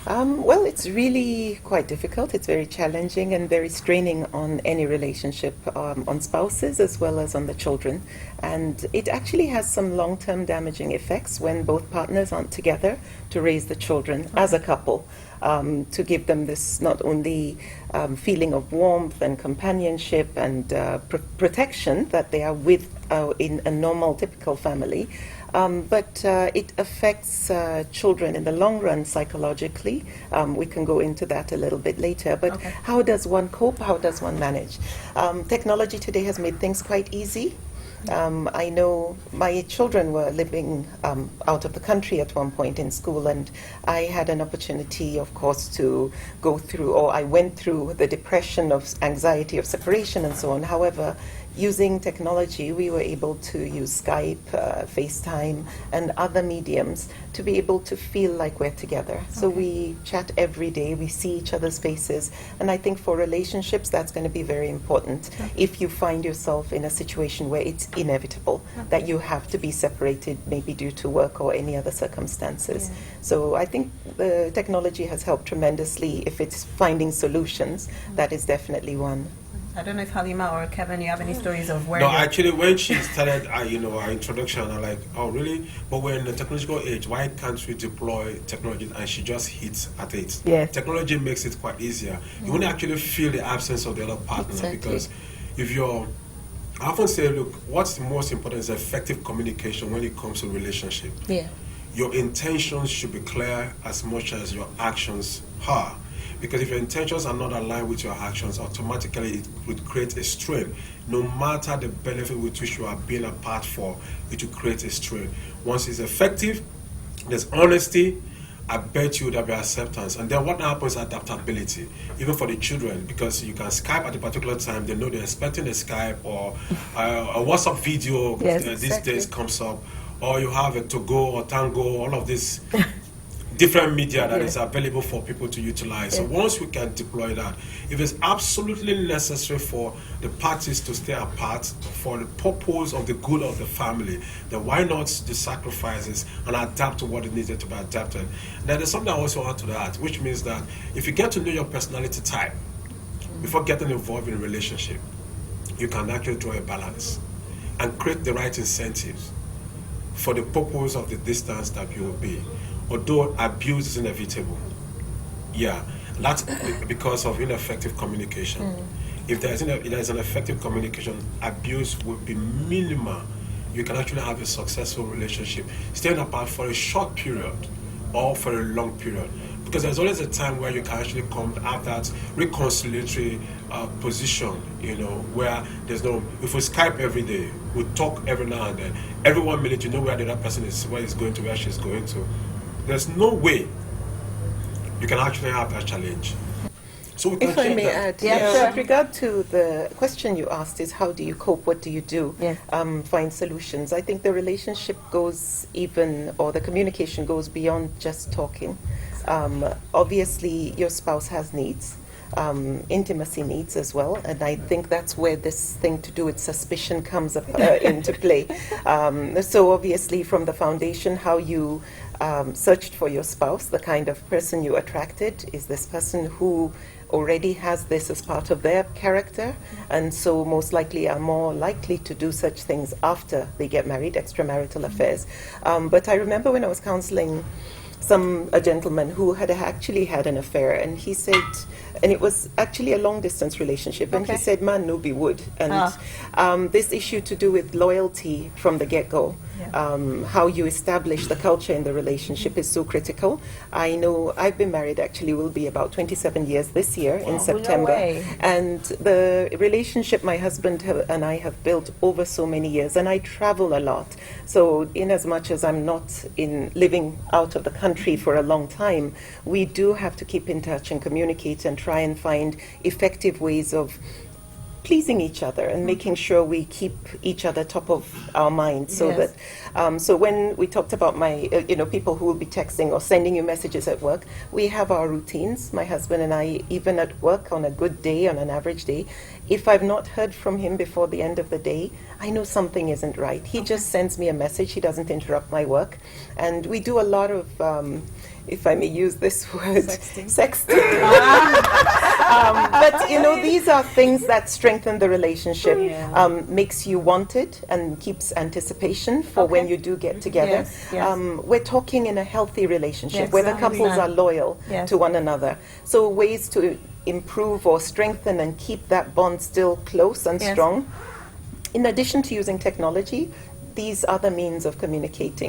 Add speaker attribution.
Speaker 1: Well, it's really quite difficult. It's very challenging and very straining on any relationship, on spouses as well as on the children. And it actually has some long-term damaging effects when both partners aren't together to raise the children as a couple, to give them this not only feeling of warmth and companionship and protection that they are with in a normal, typical family, but it affects children in the long run psychologically. We can go into that a little bit later. But
Speaker 2: Okay.
Speaker 1: how does one cope? How does one manage? Technology today has made things quite easy. I know my children were living out of the country at one point in school, and I had an opportunity, of course, to go through, or I went through the depression of anxiety of separation and so on. However, using technology, we were able to use Skype, FaceTime, and other mediums to be able to feel like we're together. So we chat every day, we see each other's faces, and I think for relationships, that's going to be very important. If you find yourself in a situation where it's inevitable that you have to be separated, maybe due to work or any other circumstances. So I think the technology has helped tremendously. If it's finding solutions, that is definitely one.
Speaker 2: I don't know if Halima or Kevin, you have any stories of where
Speaker 3: No,
Speaker 2: you're-
Speaker 3: actually, when she started, our introduction, I'm like, oh, really? But we're in the technological age. Why can't we deploy technology? And she just hits at it.
Speaker 1: Yes.
Speaker 3: Technology makes it quite easier. You won't actually feel the absence of the other partner
Speaker 1: Exactly.
Speaker 3: because if you're, I often say, look, what's the most important is effective communication when it comes to relationship.
Speaker 1: Yeah.
Speaker 3: Your intentions should be clear as much as your actions are. Because if your intentions are not aligned with your actions, automatically it would create a strain. No matter the benefit with which you are being apart for, it will create a strain. Once it's effective, there's honesty, I bet you there'll be acceptance. And then what happens is adaptability, even for the children, because you can Skype at a particular time, they know they're expecting a Skype or a WhatsApp video
Speaker 1: Yes,
Speaker 3: these
Speaker 1: exactly.
Speaker 3: days comes up, or you have a Togo or Tango, all of this different media that is available for people to utilize. So once we can deploy that, if it's absolutely necessary for the parties to stay apart for the purpose of the good of the family, then why not the sacrifices and adapt to what is needed to be adapted? Then there's something I also add to that, which means that if you get to know your personality type before getting involved in a relationship, you can actually draw a balance and create the right incentives for the purpose of the distance that you will be. Although abuse is inevitable, that's because of ineffective communication. If there's an effective communication, abuse will be minimal. You can actually have a successful relationship, staying apart for a short period or for a long period. Because there's always a time where you can actually come have that reconciliatory position, where there's no, if we Skype every day, we talk every now and then, every 1 minute you know where the other person is, where he's going to, where she's going to. There's no way you can actually have that challenge. So we can
Speaker 1: If I
Speaker 3: change
Speaker 1: may
Speaker 3: that.
Speaker 1: add, with regard to the question you asked is how do you cope, what do you do,
Speaker 2: Yes.
Speaker 1: find solutions. I think the relationship goes or the communication goes beyond just talking. Obviously, your spouse has needs. Intimacy needs as well, and I think that's where this thing to do with suspicion comes up, into play. So obviously from the foundation, how you searched for your spouse, the kind of person you attracted, is this person who already has this as part of their character, and so most likely are more likely to do such things after they get married, extramarital affairs. But I remember when I was counseling a gentleman who had actually had an affair, and he said, and it was actually a long distance relationship, and he said, man, no be wood. And this issue to do with loyalty from the get-go, how you establish the culture in the relationship is so critical. I know I've been married, actually will be about 27 years this year in September.
Speaker 2: No way.
Speaker 1: And the relationship my husband and I have built over so many years, and I travel a lot. So in as much as I'm not living out of the country for a long time, we do have to keep in touch and communicate and try and find effective ways of pleasing each other and making sure we keep each other top of our minds, so
Speaker 2: Yes.
Speaker 1: that so when we talked about my people who will be texting or sending you messages at work, we have our routines, my husband and I. Even at work, on a good day, on an average day, if I've not heard from him before the end of the day, I know something isn't right. He just sends me a message. He doesn't interrupt my work, and we do a lot of if I may use this word,
Speaker 2: Sexting.
Speaker 1: sexting. But these are things that strengthen the relationship,
Speaker 2: Yeah.
Speaker 1: makes you wanted and keeps anticipation for when
Speaker 2: Okay.
Speaker 1: you do get together.
Speaker 2: Yes, yes.
Speaker 1: We're talking in a healthy relationship
Speaker 2: Yes,
Speaker 1: where the
Speaker 2: I
Speaker 1: couples are
Speaker 2: understand.
Speaker 1: loyal
Speaker 2: Yes.
Speaker 1: to one another. So ways to improve or strengthen and keep that bond still close and
Speaker 2: Yes.
Speaker 1: strong. In addition to using technology, these are the means of communicating.